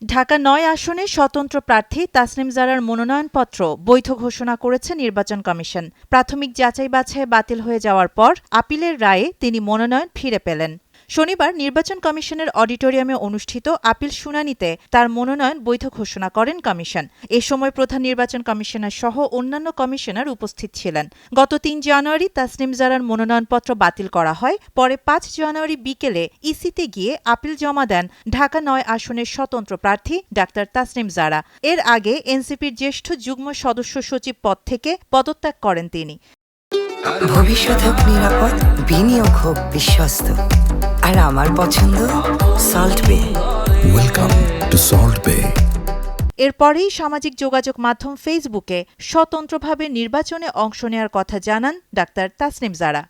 ঢাকা ৯ আসনে স্বতন্ত্র প্রার্থী তাসনিম জারার মনোনয়নপত্র বৈধ ঘোষণা করেছে নির্বাচন কমিশন। প্রাথমিক যাচাই-বাছাই বাতিল হয়ে যাওয়ার পর আপিলের রায়ে তিনি মনোনয়ন ফিরে পেলেন। শনিবার নির্বাচন কমিশনের অডিটোরিয়ামে অনুষ্ঠিত আপিল শুনানিতে তার মনোনয়ন বৈধ ঘোষণা করেন কমিশন। এ সময় প্রধান নির্বাচন কমিশনার সহ অন্যান্য কমিশনার উপস্থিত ছিলেন। গত ৩ জানুয়ারি তাসনিম জারার মনোনয়নপত্র বাতিল করা হয়। পরে ৫ জানুয়ারি বিকেলে ইসিতে গিয়ে আপিল জমা দেন ঢাকা ৯ আসনের স্বতন্ত্র প্রার্থী ডাক্তার তাসনিম জারা। এর আগে এনসিপির জ্যেষ্ঠ যুগ্ম সদস্য সচিব পদ থেকে পদত্যাগ করেন তিনি। ভবিষ্যৎ হোক নিরাপদ, বিনিয়োগ হোক বিশ্বস্ত, আর আমার পছন্দ সল্ট বে। ওয়েলকাম টু সল্ট বে। এরপরেই সামাজিক যোগাযোগ মাধ্যম ফেসবুকে স্বতন্ত্রভাবে নির্বাচনে অংশ নেওয়ার কথা জানান ডাক্তার তাসনিম জারা।